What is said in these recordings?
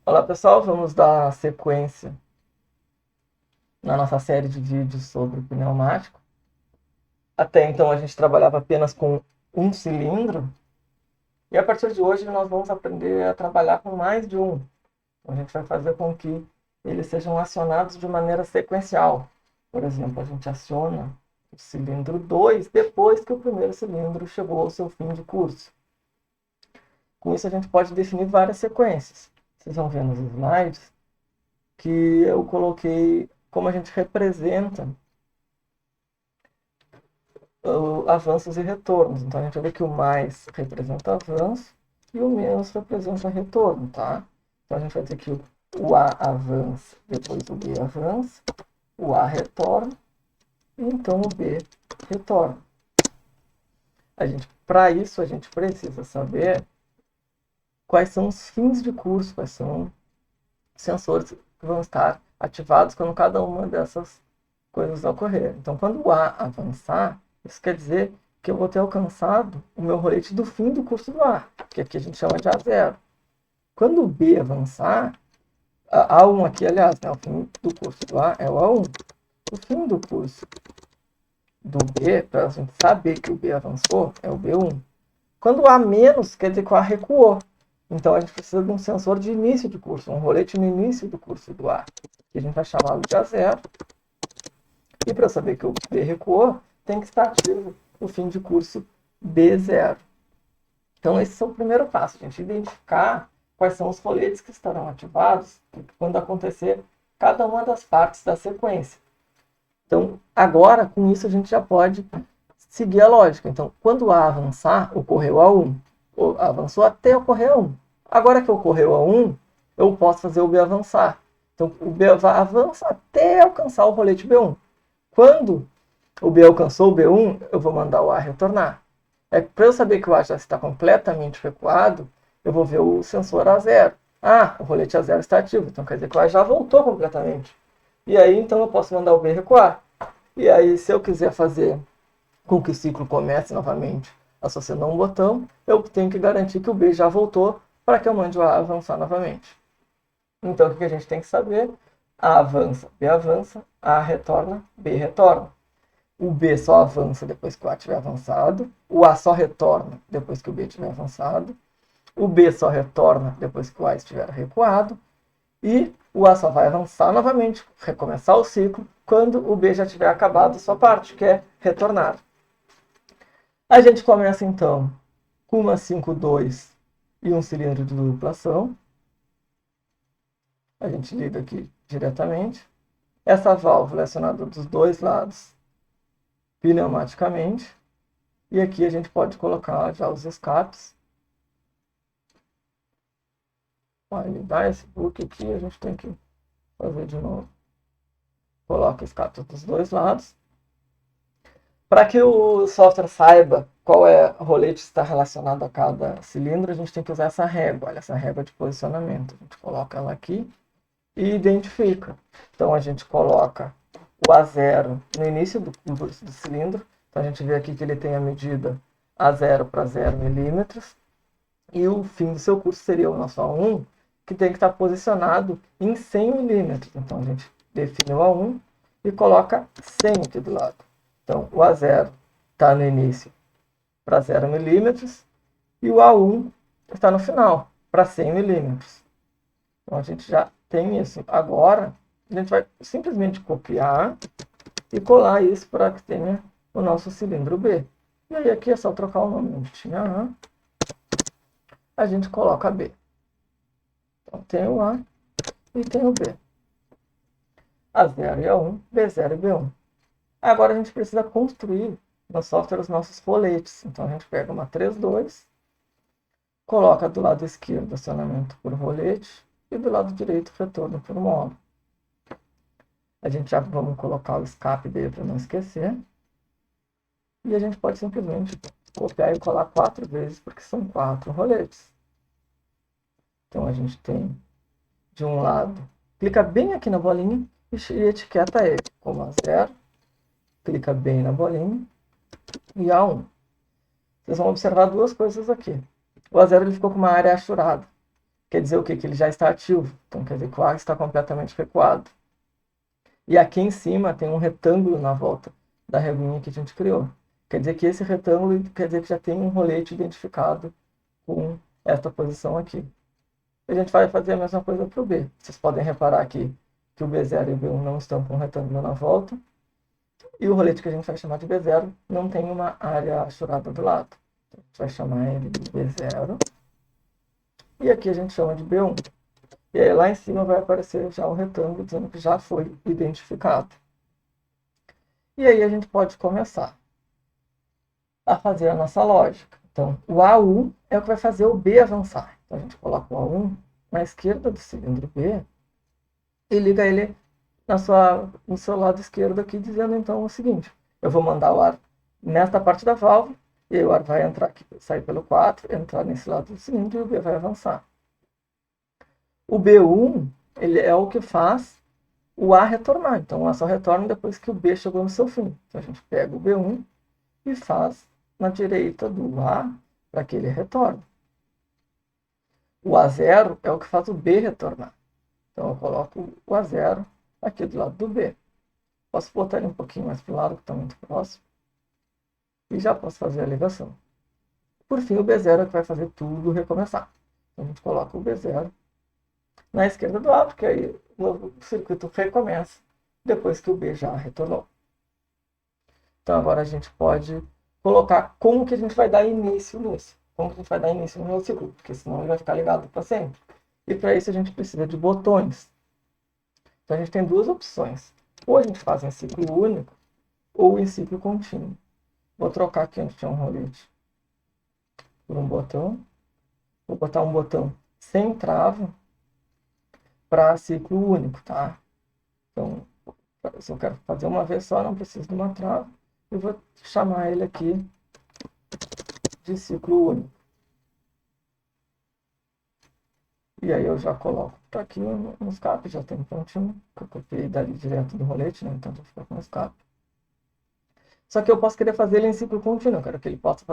Olá pessoal, vamos dar sequência na nossa série de vídeos sobre pneumático. Até então a gente trabalhava apenas com um cilindro e a partir de hoje nós vamos aprender a trabalhar com mais de um. Então, a gente vai fazer com que eles sejam acionados de maneira sequencial. Por exemplo, a gente aciona o cilindro 2 depois que o primeiro cilindro chegou ao seu fim de curso. Com isso a gente pode definir várias sequências. Vocês vão ver nos slides que eu coloquei como a gente representa avanços e retornos. Então, a gente vai ver que o mais representa avanço e o menos representa retorno, tá? Então, a gente vai ter que o A avança, depois o B avança, o A retorna, e então o B retorna. Para isso, a gente precisa saber quais são os fins de curso, quais são os sensores que vão estar ativados quando cada uma dessas coisas ocorrer. Então, quando o A avançar, isso quer dizer que eu vou ter alcançado o meu rolete do fim do curso do A, que aqui a gente chama de A0. Quando o B avançar, A1 aqui, aliás, né, o fim do curso do A é o A1. O fim do curso do B, para a gente saber que o B avançou, é o B1. Quando o A menos, quer dizer que o A recuou. Então a gente precisa de um sensor de início de curso, um rolete no início do curso do A, que a gente vai chamá-lo de A0. E para saber que o B recuou, tem que estar ativo o fim de curso B0. Então, esse é o primeiro passo, a gente identificar quais são os coletes que estarão ativados quando acontecer cada uma das partes da sequência. Então, agora, com isso, a gente já pode seguir a lógica. Então, quando A avançar, ocorreu A1. Avançou até ocorrer A1. Agora que ocorreu A1, eu posso fazer o B avançar. Então, o B avança até alcançar o rolete B1. Quando o B alcançou o B1, eu vou mandar o A retornar. Para eu saber que o A já está completamente recuado, eu vou ver o sensor A0. Ah, o rolete A0 está ativo, então quer dizer que o A já voltou completamente. E aí, então, eu posso mandar o B recuar. E aí, se eu quiser fazer com que o ciclo comece novamente associando a um botão, eu tenho que garantir que o B já voltou para que eu mande o A avançar novamente. Então, o que a gente tem que saber? A avança, A retorna, B retorna. O B só avança depois que o A tiver avançado. O A só retorna depois que o B tiver avançado. O B só retorna depois que o A estiver recuado. E o A só vai avançar novamente, recomeçar o ciclo, quando o B já tiver acabado a sua parte, que é retornar. A gente começa então com uma 5.2 e um cilindro de duplação. A gente liga aqui diretamente. Essa válvula é acionada dos dois lados pneumaticamente. E aqui a gente pode colocar já os escapes. Ele dá esse book aqui, a gente tem que fazer de novo. Coloca escapes dos dois lados. Para que o software saiba qual é o rolete que está relacionado a cada cilindro, a gente tem que usar essa régua. Olha, essa régua de posicionamento. A gente coloca ela aqui e identifica. Então a gente coloca o A0 no início do cilindro. Então a gente vê aqui que ele tem a medida A0 para 0 milímetros. E o fim do seu curso seria o nosso A1, que tem que estar posicionado em 100 milímetros. Então a gente define o A1 e coloca 100 aqui do lado. Então o A0 está no início para 0 milímetros e o A1 está no final para 100 milímetros. Então a gente já tem isso. Agora a gente vai simplesmente copiar e colar isso para que tenha o nosso cilindro B. E aí aqui é só trocar o nome onde tinha A gente coloca B. Então tem o A e tem o B. A0 e A1, B0 e B1. Agora a gente precisa construir no software os nossos coletes. Então a gente pega uma 3.2, coloca do lado esquerdo acionamento por rolete e do lado direito retorno por módulo. A gente já vamos colocar o escape dele para não esquecer. E a gente pode simplesmente copiar e colar 4 vezes, porque são 4 roletes. Então a gente tem de um lado, clica bem aqui na bolinha e etiqueta ele como A0, clica bem na bolinha e A1. Vocês vão observar duas coisas aqui. O A0 ele ficou com uma área achurada. quer dizer o quê? Que ele já está ativo. Então quer dizer que o A está completamente recuado. E aqui em cima tem um retângulo na volta da reguinha que a gente criou. Quer dizer que esse retângulo quer dizer que já tem um rolete identificado com esta posição aqui. A gente vai fazer a mesma coisa para o B. Vocês podem reparar aqui que o B0 e o B1 não estão com um retângulo na volta. E o rolete que a gente vai chamar de B0 não tem uma área achurada do lado. Então, a gente vai chamar ele de B0. E aqui a gente chama de B1. E aí lá em cima vai aparecer já o retângulo dizendo que já foi identificado. E aí a gente pode começar a fazer a nossa lógica. Então, o A1 é o que vai fazer o B avançar. Então, a gente coloca o A1 na esquerda do cilindro B e liga ele no seu lado esquerdo aqui, dizendo então o seguinte: eu vou mandar o ar nesta parte da válvula, e aí o ar vai entrar aqui, sair pelo 4, entrar nesse lado do cilindro e o B vai avançar. O B1 ele é o que faz o A retornar. Então, o A só retorna depois que o B chegou no seu fim. Então, a gente pega o B1 e faz na direita do A para que ele retorne. O A0 é o que faz o B retornar. Então eu coloco o A0 aqui do lado do B. Posso botar ele um pouquinho mais para o lado, que está muito próximo. E já posso fazer a ligação. Por fim, o B0 é que vai fazer tudo recomeçar. Então a gente coloca o B0 na esquerda do A, porque aí o circuito recomeça depois que o B já retornou. Então agora a gente pode colocar como que a gente vai dar início nisso. Como que a gente vai dar início no meu ciclo, porque senão ele vai ficar ligado para sempre. E para isso a gente precisa de botões. Então a gente tem duas opções. Ou a gente faz em ciclo único, ou em ciclo contínuo. Vou trocar aqui onde tinha um rolete por um botão. Vou botar um botão sem trava para ciclo único, tá? Então, se eu quero fazer uma vez só, não preciso de uma trava. Eu vou chamar ele aqui de ciclo único. E aí eu já coloco para aqui no escape, já tem um pontinho, que eu copiei dali direto do rolete, né? Então já fica com o escape. Só que eu posso querer fazer ele em ciclo contínuo, eu quero que ele possa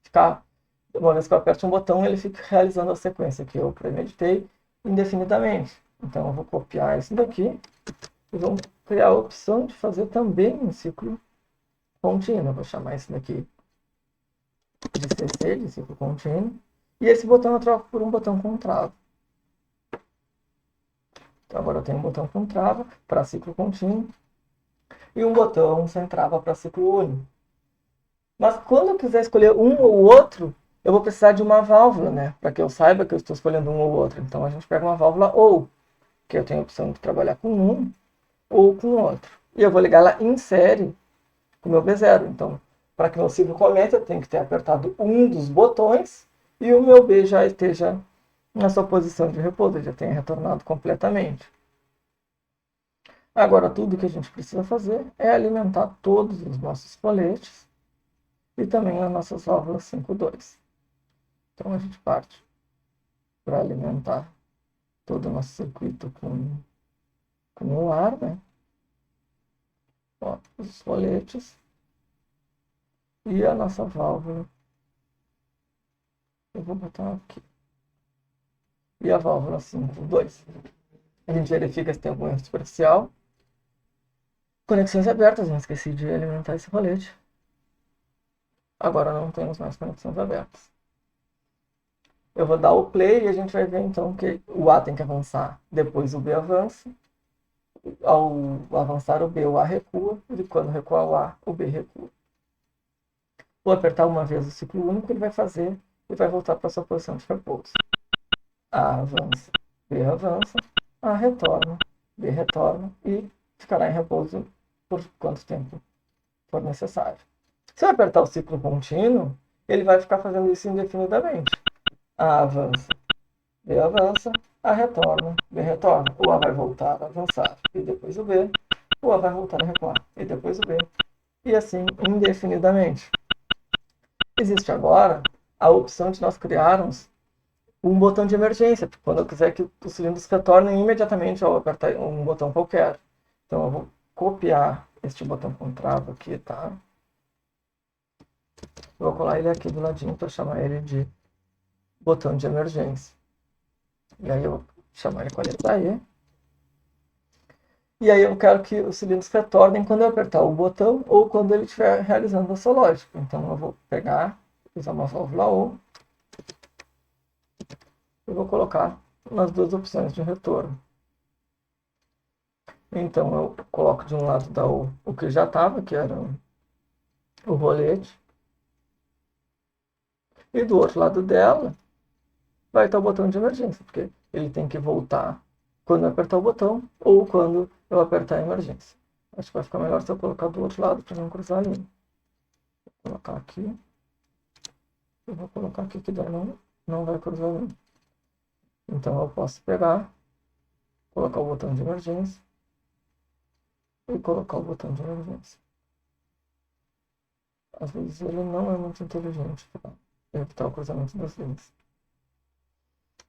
ficar, uma vez que eu aperte um botão, ele fique realizando a sequência que eu premeditei indefinidamente. Então eu vou copiar isso daqui e vamos criar a opção de fazer também em ciclo contínuo. Eu vou chamar isso daqui de CC, de ciclo contínuo. E esse botão eu troco por um botão com trava. Então agora eu tenho um botão com trava para ciclo contínuo e um botão sem trava para ciclo único. Mas quando eu quiser escolher um ou outro, eu vou precisar de uma válvula, né? Para que eu saiba que eu estou escolhendo um ou outro. Então a gente pega uma válvula ou, que eu tenho a opção de trabalhar com um ou com outro. E eu vou ligar ela em série com o meu B0. Então, para que meu ciclo comece, eu tenho que ter apertado um dos botões e o meu B já esteja na sua posição de repouso, já tenha retornado completamente. Agora, tudo que a gente precisa fazer é alimentar todos os nossos coletes e também as nossas válvulas 5.2. Então, a gente parte para alimentar todo o nosso circuito com o ar, né? Ó, os coletes e a nossa válvula. Eu vou botar aqui. E a válvula 5.2. A gente verifica se tem algum erro superficial. Conexões abertas, não esqueci de alimentar esse rolete. Agora não temos mais conexões abertas. Eu vou dar o play e a gente vai ver então que o A tem que avançar, depois o B avança. Ao avançar o B, o A recua, e quando recuar o A, o B recua. Vou apertar uma vez o ciclo único, ele vai fazer e vai voltar para sua posição de repouso. A avança, B avança, A retorna, B retorna e ficará em repouso por quanto tempo for necessário. Se eu apertar o ciclo contínuo, ele vai ficar fazendo isso indefinidamente. A avança, B avança, A retorna, B retorna. O A vai voltar a avançar e depois o B. O A vai voltar a recuar e depois o B. E assim indefinidamente. Existe agora a opção de nós criarmos um botão de emergência, quando eu quiser que os cilindros retornem imediatamente ao apertar um botão qualquer. Então eu vou copiar este botão com trava aqui, tá? Vou colar ele aqui do ladinho para chamar ele de botão de emergência. E aí eu vou chamar ele com a letra E. E aí eu quero que os cilindros retornem quando eu apertar o botão ou quando ele estiver realizando a sua lógica. Então eu vou pegar, usar uma válvula O e vou colocar nas duas opções de retorno. Então eu coloco de um lado da O o que já estava, que era o rolete, e do outro lado dela vai estar o botão de emergência, porque ele tem que voltar quando eu apertar o botão ou quando eu apertar a emergência. Acho que vai ficar melhor se eu colocar do outro lado para não cruzar a linha. Vou colocar aqui. Eu vou colocar aqui que daí não vai cruzar a linha. Então eu posso pegar, colocar o botão de emergência e colocar o botão de emergência. Às vezes ele não é muito inteligente para evitar o cruzamento das linhas.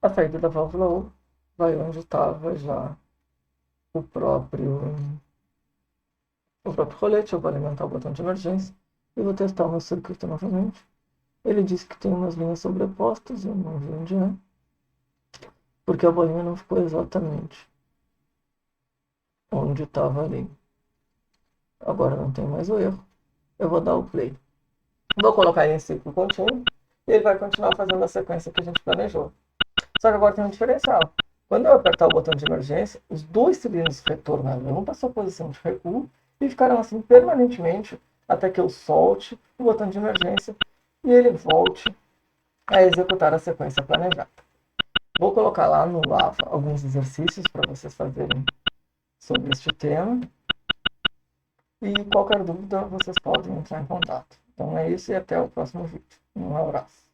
A saída da válvula U vai onde estava já o próprio rolete. Eu vou alimentar o botão de emergência e vou testar o meu circuito novamente. Ele disse que tem umas linhas sobrepostas, eu não vi onde é, porque a bolinha não ficou exatamente onde estava ali. Agora não tem mais o erro. Eu vou dar o play. Vou colocar ele em ciclo contínuo e ele vai continuar fazendo a sequência que a gente planejou. Só que agora tem um diferencial. Quando eu apertar o botão de emergência, os dois cilindros retornarão para sua posição de recuo e ficarão assim permanentemente até que eu solte o botão de emergência e ele volte a executar a sequência planejada. Vou colocar lá no Lava alguns exercícios para vocês fazerem sobre este tema. E qualquer dúvida, vocês podem entrar em contato. Então é isso e até o próximo vídeo. Um abraço.